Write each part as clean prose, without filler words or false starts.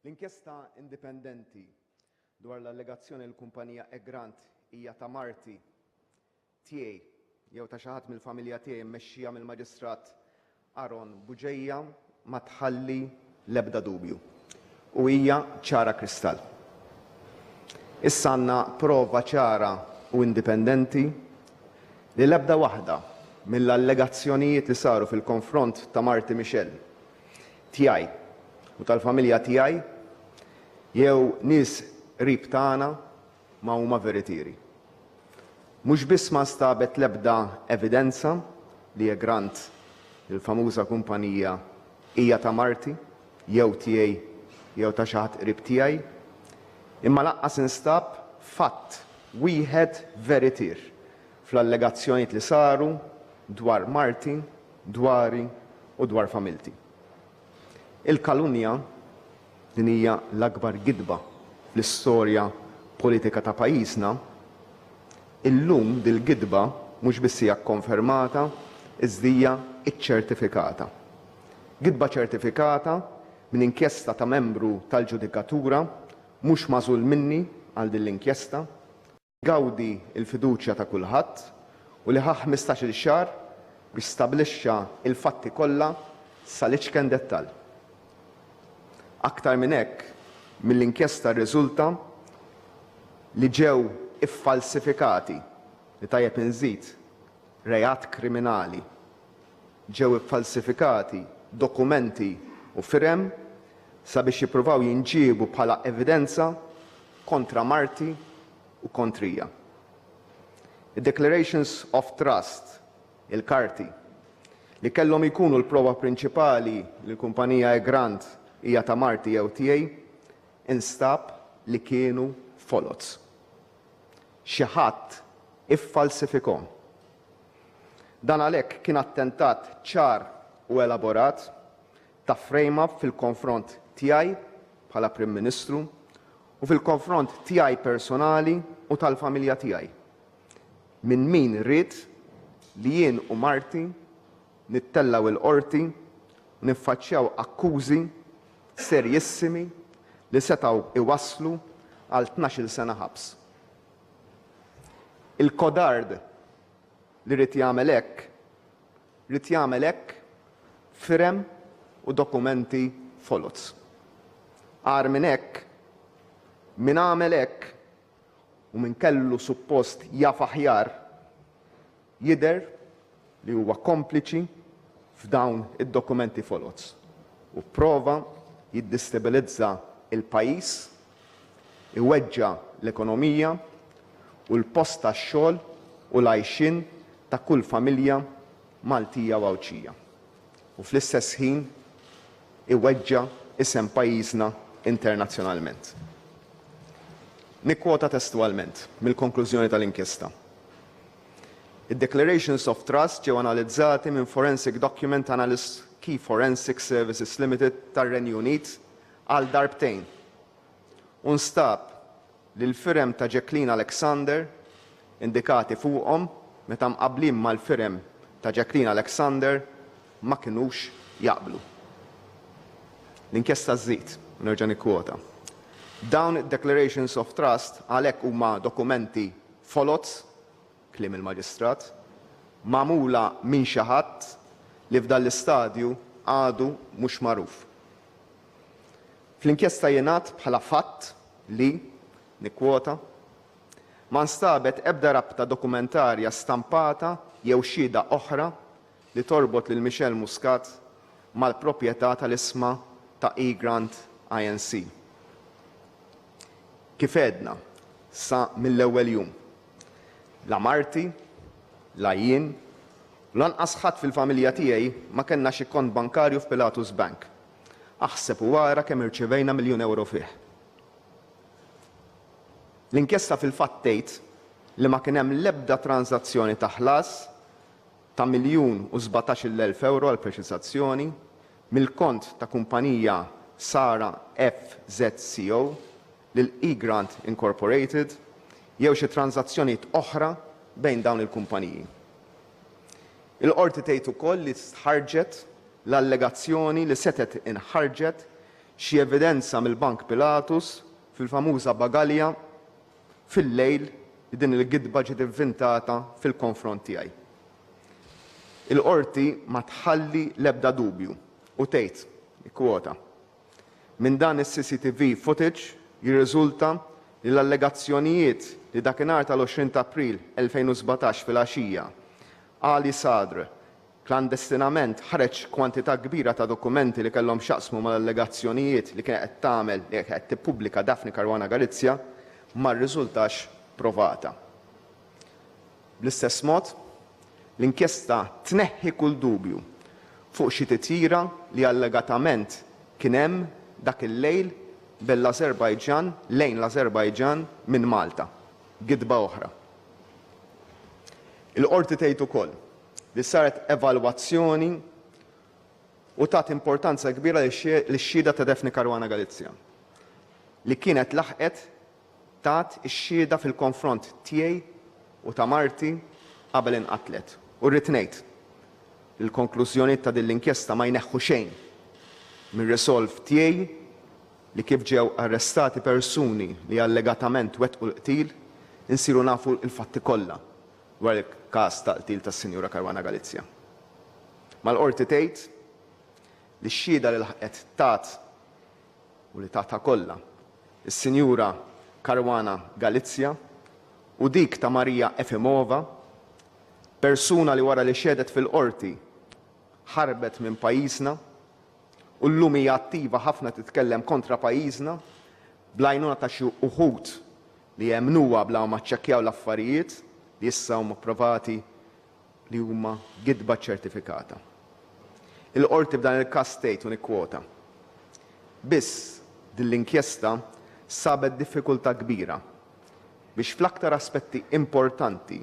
L-inkjesta indipendenti dwar l-allegazzjoni l-kumpanija E-Grant hija ta' marti tiegħi jew ta' xi ħadd mill-familja tiegħi mmexxija mill-Maġistrat Aron Buġejja ma tħalli l-ebda dubju u hija ċara kristall. Issa għandna prova ċara u indipendenti li l-ebda waħda mill-allegazzjonijiet li saru fil-konfront ta' Marti Michel tiegħi u tal-familja tiegħi jew nies qrib tagħna ma huma veritieri. Mhux biss ma stabet l-ebda evidenza li E-Grant il-famuża kumpanija hija ta' Marti jew tiegħi jew ta' xi ħadd qrib tiegħi, imma laqqas instab fatt wieħed veritier fl-allegazzjonijiet li saru dwar Marti, dwari u dwar familti. Il-kalunja din hija l-akbar gidba fl-istorja politika ta' pajjiżna. Illum dil-gidba mhux biss hija kkonfermata, iżda hija ċċertifikata. Gidba ċertifikata minn inkjesta ta' membru tal-ġudikatura mhux magħżul minni għal din l-inkjesta, gawdi l-fiduċja ta' kulħadd u li ħa 15-il xahar biex stabbilixxa l-fatti kollha sal-iċken dettall. Aktar minn hekk mill-inkjesta rriżulta li ġew iffalsifikati li tajjeb inżid reat kriminali, ġew iffalsifikati dokumenti u firem sabiex jippruvaw jinġiebu bħala evidenza kontra Marti u kontrija. Id-Declarations of Trust, il-karti, li kellhom ikunu l-prova prinċipali li l-kumpanija E-Grant hija ta' Marti jew tiegħi, instab li kienu folots. Xi ħadd iffalsifikhom. Dan għalhekk kien attentat ċar u elaborat ta' frame-up fil-konfront tiegħi bħala Prim Ministru u fil-konfront tiegħi personali u tal-familja tiegħi. Minn min rrid li jien u Marti nittellaw il-qorti u niffaċċjaw akkużi serjissimi li setgħu iwasslu għal 12-il sena ħabs. Il-kodard li rrid jagħmel hekk firem u dokumenti folots. Għar minn hekk min għamel hekk u min kellu suppost jaf aħjar jidher li huwa kompliċi f'dawn id-dokumenti folots u prova jiddistabilizza il-pajjiż, iweġġa l-ekonomija u l-post tax-xogħol u l-għajxien ta' kull familja Maltija u Awċija. U fl-istess ħin iweġġa isem pajjiżna internazzjonalment. Nikkwota testwalment mill-konklużjoni tal-inkjesta. Id-Declarations of Trust ġew analizzati minn Forensic Document Analyst Key Forensic Services Limited tar-Renju Unit għal darbtejn. U nstab li l-firem ta' Jacqueline Alexander indikati fuqhom meta mqabblin mal-firem ta' Jacqueline Alexander ma kinux jaqblu. L-inkjesta żżid, nerġa' nikkwota. Dawn id-Declarations of Trust għalhekk huma dokumenti folots, kliem il-Maġistrat, magħmula minn xi ħadd li f'dan l-istadju għadu mhux magħruf. Fl-inkjesta jingħad bħala fatt li, nikkwota, ma nstabet ebda rabta dokumentarja stampata jew xhieda oħra li torbot lil Michel Muscat mal-proprjetà tal-isma ta' E-Grant Inc. Kif għedna sa mill-ewwel jum. La Marti, la jien, lanqas ħadd fil-familja tiegħi ma kellna xi kont bankarju f'Pilatus Bank. Aħseb u wara kemm irċevejna €1,000,000 fih. L-inkjesta fil-fatt tgħid li ma kien hemm l-ebda transazzjoni ta' ħlas ta' €1,017,000 għal preċiżazzjoni mill-kont ta' kumpanija Sara FZCO lil E-Grant Incorporated jew xi transazzjonijiet oħra bejn dawn il-kumpaniji. Il-qorti tgħid ukoll li tħarġet l-allegazzjoni li setet inħarġet xi evidenza mill-Bank Pilatus fil-famuża bagalja fil-lejl li din il-gidba ġiet inventata fil-konfront tiegħi. Il-qorti ma tħalli l-ebda dubju u tgħid, ikkwota, minn dan is-CCTV footage jirriżulta li l-allegazzjonijiet li dakinhar tal-20 ta' April 2017 fil-għaxija Ali Sadr klandestinament ħareġ kwantità kbira ta' dokumenti li kellhom x'jaqsmu mal-allegazzjonijiet li kien qed tagħmel li qed tippubblika Daphne Caruana Galizia ma rriżultax provata. Bl-istess mod, l-inkjesta tneħħi kull dubju fuq xi titjira li allegatament kien hemm dak il-lejl bell-Azerbajġan lejn l-Azerbajġan minn Malta, gidba oħra. Il-qorti tgħid ukoll li saret evalwazzjoni u tat importanza kbira lix-xhieda ta' Daphne Caruana Galizia li kienet laħqet tat ix-xhieda fil-konfront tiegħi u ta' marti qabel inqatlet. U rrid ngħid il-konklużjonijiet ta' din l-inkjesta ma jneħħu xejn mir-resolv tiegħi li kif ġew arrestati persuni li allegatament wettqu l-qtil insiru nafu l-fatti kollha dwar il-każ ta' qtil tas-Sinjura Caruana Galizia. Mal-qorti tgħid li x-xhieda li laħqet tat u li tatha kollha is-Sinjura Caruana Galizia u dik ta' Marija Efimova, persuna li wara li xedet fil-qorti ħarbet minn pajjiżna u llum hija attiva ħafna titkellem kontra pajjiżna bl-għajnuna ta' xi uħud li jemmnuha bla ma ċċekkjaw l-affarijiet li issa huma provati li huma gidba ċertifikata. Il-qorti b'dan il-każ tgħid u nikkwota. Biss din l-inkjesta sabet diffikultà kbira biex fl-aktar aspetti importanti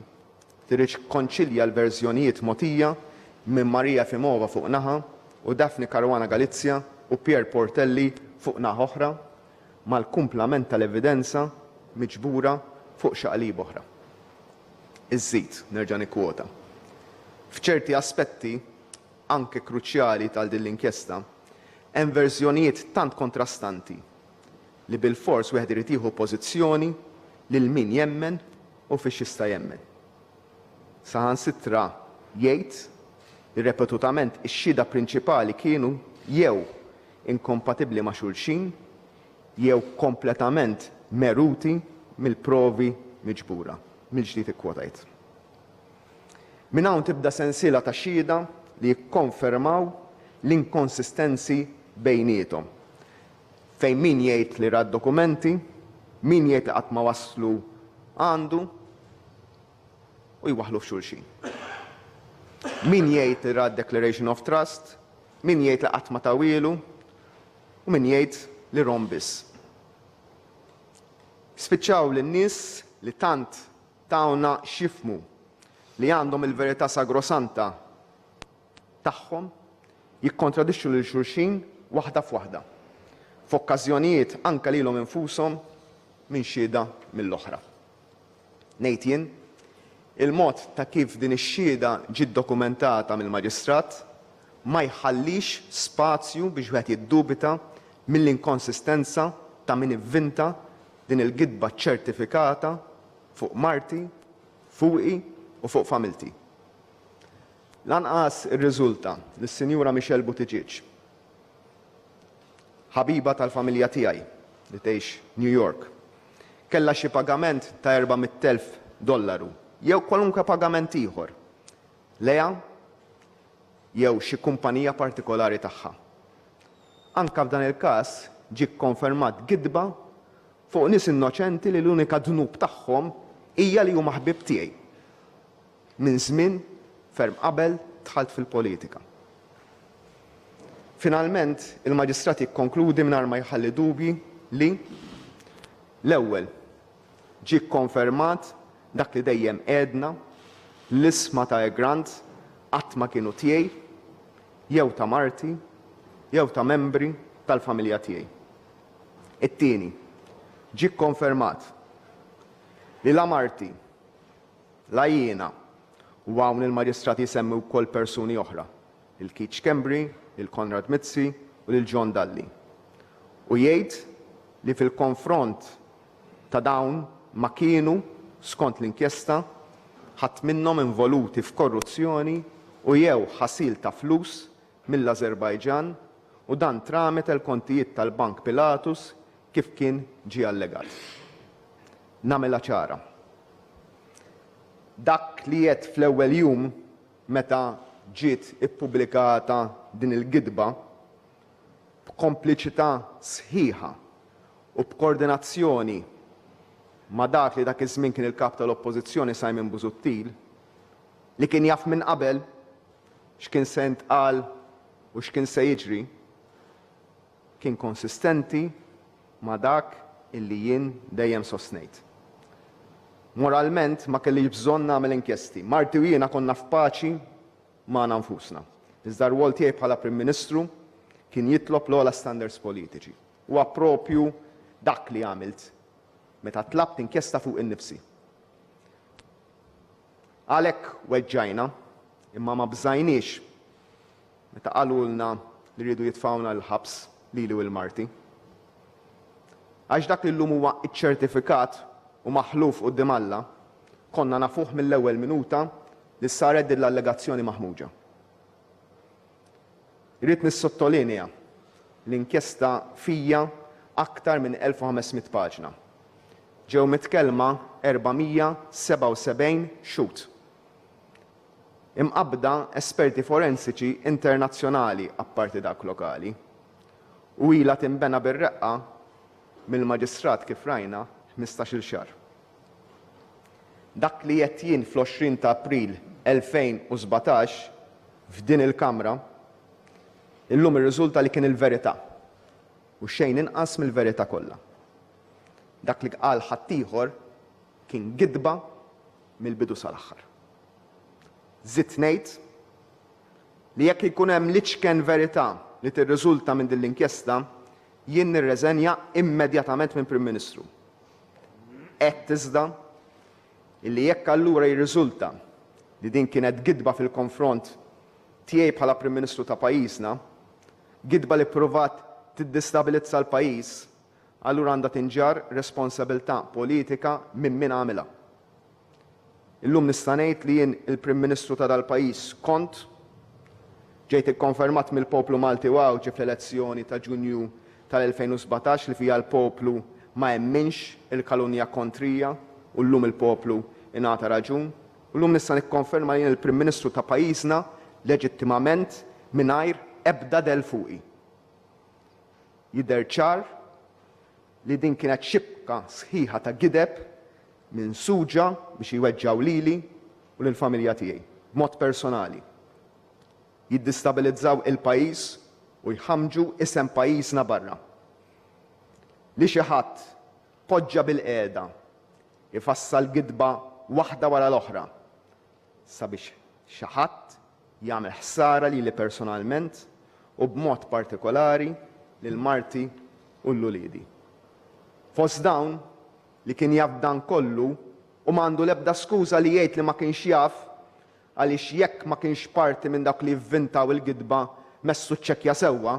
tirrikonċilja l-verżjonijiet mogħtija minn Marija Efimova fuq naħa u Daphne Caruana Galizia u Pier Portelli fuq naħa oħra mal-kumplament tal-evidenza miġbura fuq xaqlieb oħra. Iżżid nerġa' nikkwota. F'ċerti aspetti anke kruċjali tal din l-inkjesta hemm verżjonijiet tant kontrastanti li bil-fors wieħed irid jieħu pożizzjoni lil min jemmen u fiex jista' jemmen. Saħansitra jgħid li repetutament ix-xhieda prinċipali kienu jew inkompatibbli ma' xulxin jew kompletament meruti mill-provi miġbura. Mill-ġdid ikkwotajt. Minn hawn tibda sensiela ta' xhieda li jikkonfermaw l-inkonsistenzi bejniethom. Fejn min jgħid li rad dokumenti, min jgħid li qatt ma waslu għandu u jwaħlu f'xulxin. Min jgħid li rad Declaration of Trust, min jgħid li qatt ma tawilu u min jgħid li rom biss. Spiċċaw lin-nies li tant tawna xifmu li għandhom il-verità sagrosanta tagħhom jikkontradixxu lil xulxin waħda f'waħda. F'okkażjonijiet anke lilhom infushom minn xhieda mill-oħra. Ngħid jien, il-mod ta' kif din ix-xhieda ġiet dokumentata mill-Maġistrat ma jħallix spazju biex wieħed jiddubita mill-inkonsistenza ta' min ivvinta din il-gidba ċertifikata fuq marti, fuqi u fuq familti. Lanqas irriżulta lis-Sinjura Michelle Buttigieg, ħabiba tal-familja tiegħi li tgħix New York, kellha xi pagament ta' $400,000 jew kwalunkwe pagament ieħor leha jew xi kumpanija partikolari tagħha. Anke f'dan il-każ ġie kkonfermat gidba fuq nies innoċenti li l-unika dnub tagħhom hija li huma ħbieb tiegħi minn żmien ferm qabel dħalt fil-politika. Finalment, il-Maġistrat jikkonkludi mingħajr ma jħalli dubji li l-ewwel ġie kkonfermat dak li dejjem għedna l-isma ta' Grant qatt ma kienu tiegħi jew ta' marti jew ta' membri tal-familja tiegħi. It-tieni, ġie kkonfermat li la marti, la jiena u hawn il-Maġistrat jisemmi wkoll persuni oħra, il-Keith Schembri, il-Konrad Mizzi u lil John Dalli. u jgħid li fil-konfront ta' dawn ma kienu skont l-inkjesta ħadd minnhom involuti f'korruzzjoni u jew ħasil ta' flus mill-Azerbajġan u dan tramet il-kontijiet tal-Bank Pilatus kif kien ġie allegat. Nagħmilha ċara. Dak li qed fl-ewwel jum meta ġiet ippubblikata din il-gidba b'kompliċità sħiħa u b'koordinazzjoni ma' dak li dak iż-żmien kien il-kap tal-Oppożizzjoni Simon Busuttil li kien jaf minn qabel x'kien se ntqal u x'kien se jiġri, kien konsistenti ma' dak illi jien dejjem sostnejt. Moralment ma kellix bżonn nagħmel inkjesti. Marti u jiena konna f'paċi magħna nfusna. Iżda r-rwol tiegħi bħala Prim Ministru kien jitlob l-ogħla standards politiċi. Huwa proprju dak li għamilt meta tlabt inkjesta fuq innifsi. Għalhekk weġġajna imma ma bżajniex meta qalulna li rridu jitfawna l-ħabs lili u l-Marti. Għax dak li llum huwa iċ-ċertifikat u maħluf quddiem Alla, konna nafuh mill-ewwel minuta li saret din l-allegazzjoni maħmuġa. Irrid nissottolinja l-inkjesta fija aktar minn 1500 paġna. Ġew mitkellma 477 xut. Imqabda esperti forensiċi internazzjonali apparti dak lokali u ilha tinbena bir-reqqa mill-maġistrat kif rajna 15-il xahar. Dak li qed jien fl-20 ta' April 2017 f'din il-Kamra, illum ir-riżulta li kien il-verità u xejn inqas mill-verità kollha. Dak li qal ħadd ieħor kien gidba mill-bidu sal-aħħar. Żidt ngħid li jekk ikun hemm liċken verità li tirriżulta minn din l-inkjesta, jien nirreżenja immedjatament minn Prim Ministru. Qed iżda illi jekk allura jirriżulta li din kienet gidba fil-konfront tiegħi bħala Prim Ministru ta' pajjiżna, gidba li pprovat tiddistabilizza l-pajjiż, allura għandha tinġar responsabilità politika minn min għamilha. Illum nista' ngħid li jien il-Prim Ministru ta' dal-pajjiż kont ġejt ikkonfermat mill-poplu Malti u Awġi fl-elezzjoni ta' Ġunju tal-2017 li fiha l-poplu ma jemminx il-kalunja kontrija u llum il-poplu ingħata raġun. U llum nista' nikkonferma li jien il-Prim Ministru ta' pajjiżna leġittimament mingħajr ebda del fuqi. Jidher ċar li din kienet xibka sħiħa ta' gideb minn suġa biex jweġġaw lili u lill-familja tiegħi, b'mod personali. Jiddistabilizzaw il-pajjiż u jħammġu isem pajjiżna barra. Li xi ħadd poġġa bil-qiegħda ifassal gidba waħda wara l-oħra sabiex xi ħadd jagħmel ħsara lili personalment u b'mod partikolari lil Marti u l-uliedi. Fost dawn li kien jaf dan kollu u m'għandu l-ebda skuża li jgħid li ma kienx jaf għaliex jekk ma kienx parti minn dak li vvintaw il-gidba messu ċċekkja sewwa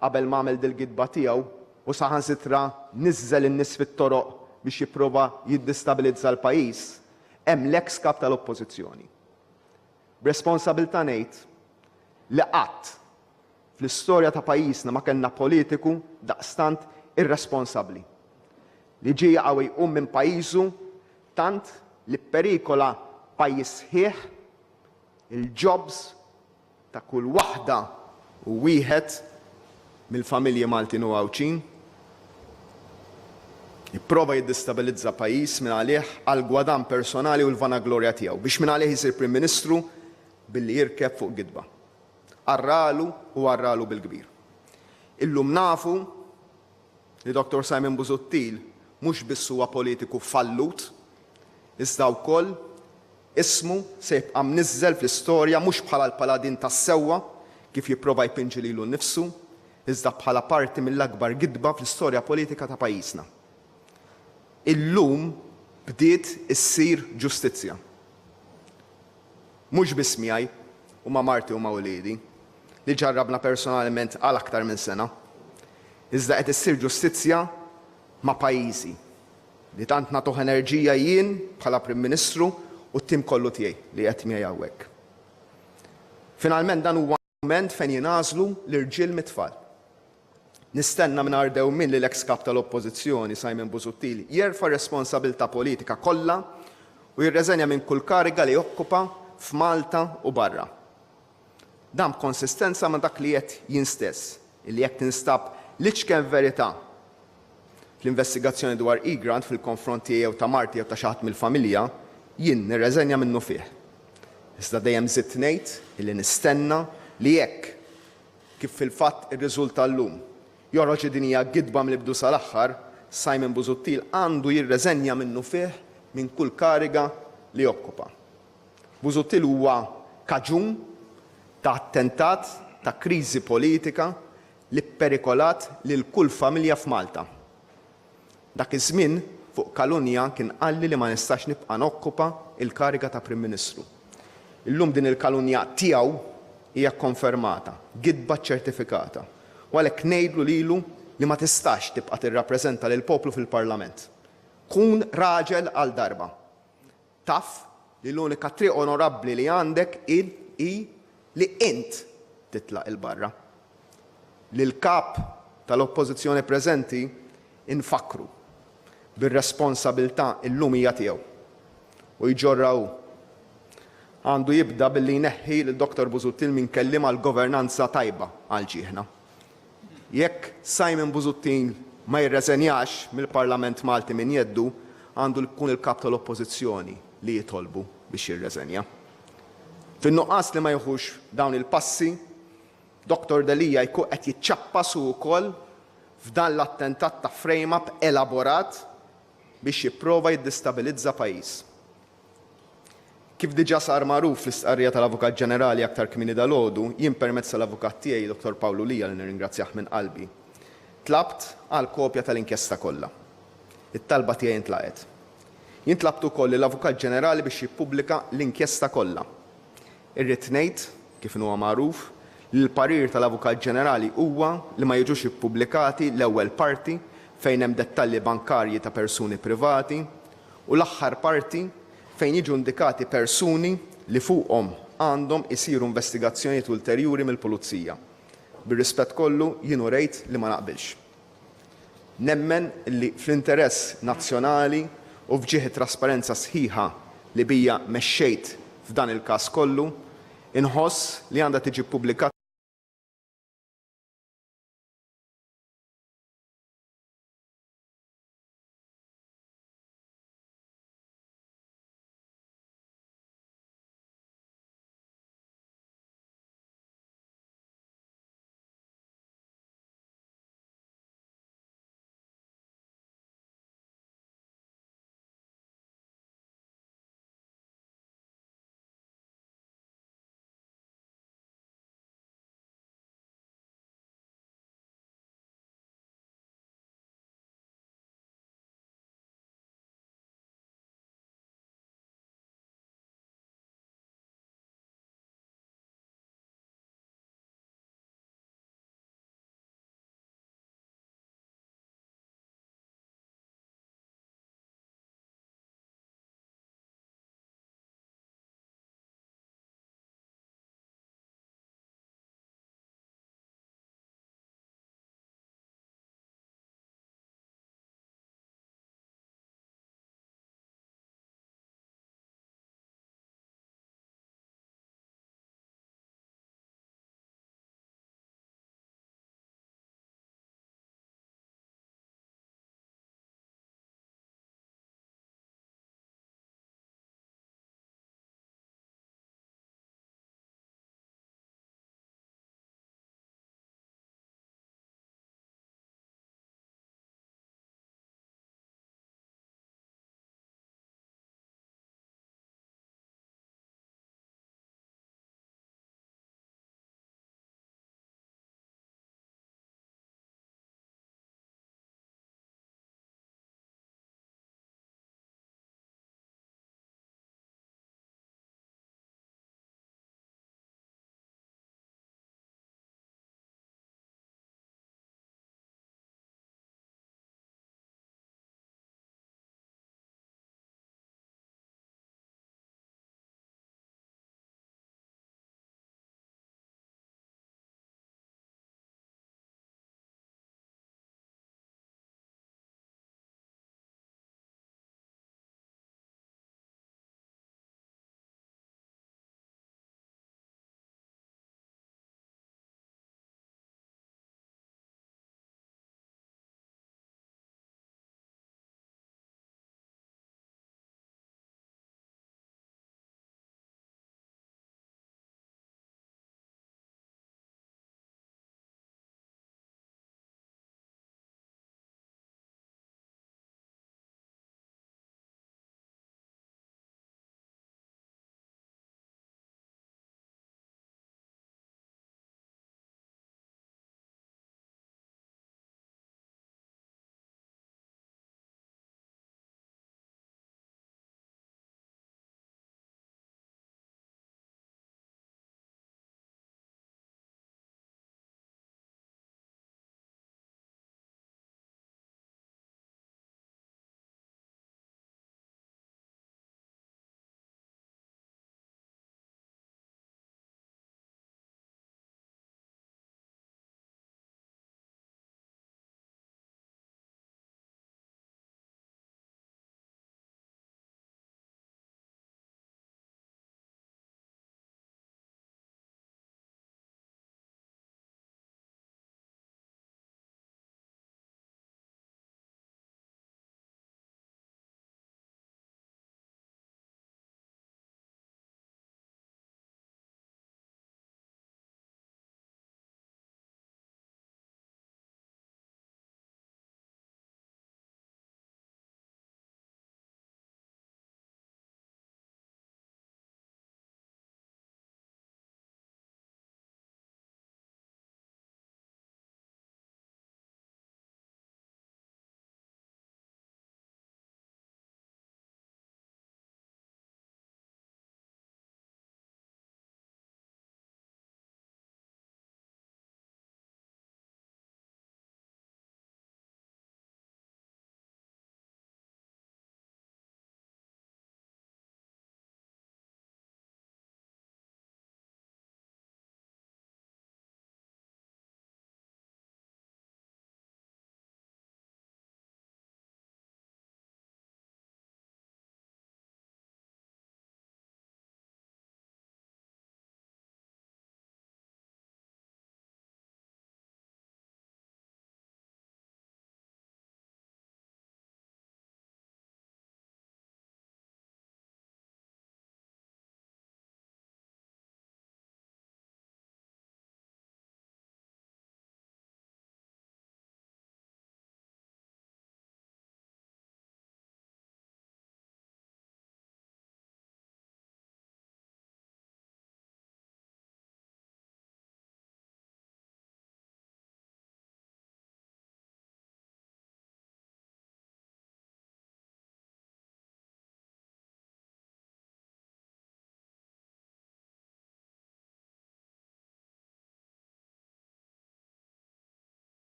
qabel ma għamel dil-gidba tiegħu u saħansitra niżżel in-nies fit-toroq biex jipprova jiddistabilizza l-pajjiż, hemm l-eks kap tal-Oppożizzjoni. B'responsabbiltà ngħid li qatt fl-istorja ta' pajjiżna ma kellna politiku daqstant irresponsabbli li ġie jaqgħu jqum minn pajjiżu tant li perikola pajjiż sħiħ il-jobs ta' kull waħda u wieħed mill-familji Maltin u Awċin, jipprova jiddistabilizza pajjiż minn għalih għal gwadan personali u l-vanaglorja tiegħu biex minn għalih isir Prim Ministru billi jirkeb fuq gidba. Arralu bil-kbir. Illum nafu li Dr. Simon Busuttil mhux biss huwa politiku fallut, iżda wkoll ismu se jibqa' mniżżel fl-istorja mhux bħala l-paladin tas-sewwa kif jipprova jpinġi lilu nnifsu, iżda bħala parti mill-akbar gidba fl-istorja politika ta' pajjiżna. Illum bdiet issir ġustizzja. Mhux biss miegħi u ma' Marti u ma' uliedi li ġarrabna personalment għal aktar minn sena, iżda qed issir ġustizzja ma' pajjiżi li tant nagħtuh enerġija jien bħala Prim Ministru u t-tim kollu tiegħi li qed miegħi hawnhekk. Finalment dan huwa mument fejn jingħażlu l-irġiel mit-tfal. Nistenna mingħajr dewmien li l-eks kap tal-Oppożizzjoni Simon Busuttil jerfa' responsabilità politika kollha u jirreżenja minn kull kariga li jokkupa f'Malta u barra. Dan b'konsistenza ma' dak li qed jien stess, illi jekk tinstab l-iċken verità fl-investigazzjoni dwar Grant fil-konfront tiegħu ta' Marti jew ta' xi ħadd mill-familja, jien nirreżenja minnu fih. Iżda dejjem żidt ngħid illi nistenna li jekk kif fil-fatt irriżulta llum joħroġ din hija gidba mill-bidu sal-aħħar, Simon Busuttil għandu jirreżenja minnu fih minn kull kariga li jokkupa. Busuttil huwa kaġun ta' attentat ta' kriżi politika li perikolat lil kull familja f'Malta. Dak iż-żmien fuq kalunja kien qalli li ma nistax nibqa' nokkupa il-kariga ta' Prim Ministru. Illum din il-kalunja tiegħu hija konfermata, gidba ċertifikata. U għalhekk ngħidlu lilu li ma tistax tibqa' tirrappreżenta lil poplu fil-Parlament. Kun raġel għal darba. Taf li l-unika triq onorabbli li għandek hi li int titlaq il-barra. Lil-kap tal-Oppożizzjoni preżenti infakru bir-responsabilità illum hija tiegħu u jġorraw. Għandu jibda billi jneħħi l-Dr. Busuttil minn kelliem għal governanza tajba għal ġieħna. Jekk Simon Busuttil ma jirreżenjax mill-Parlament Malti minn jeddu, għandu jkun il-kap tal-Oppożizzjoni li jitolbu biex jirreżenja. Fin-nuqqas li ma jieħux dawn il-passi, Dr. D'Elia jkun qed jiċċappasu wkoll f'dan l-attentat ta' frame-up elaborat biex jipprova jiddistabilizza pajjiż. Kif diġà sar magħruf fl-istqarrija tal-Avukat Ġenerali aktar kmieni dalgħodu, jien permezz tal-Avukat tiegħi Dr. Pawlu Lija li nirringrazzjah minn qalbi, tlabt għal kopja tal-inkjesta kollha. It-talba tiegħi ntlaqet. Jien tlabt ukoll l-Avukat Ġenerali biex jippubblika l-inkjesta kollha. Irrid ngħid, kif huwa magħruf, li l-parir tal-Avukat Ġenerali huwa li ma jiġux ippubblikati l-ewwel parti fejn hemm dettalji bankarji ta' persuni privati u l-aħħar parti fejn jiġu indikati persuni li fuqhom għandhom isiru investigazzjonijiet ulterjuri mill-Pulizija. Bir-rispett kollu jien urejt li ma naqbilx. Nemmen li fl-interess nazzjonali u fġieħi trasparenza sħiħa li bija mexxejt f'dan il-każ kollu, inħoss li għandha tiġi ppubblikat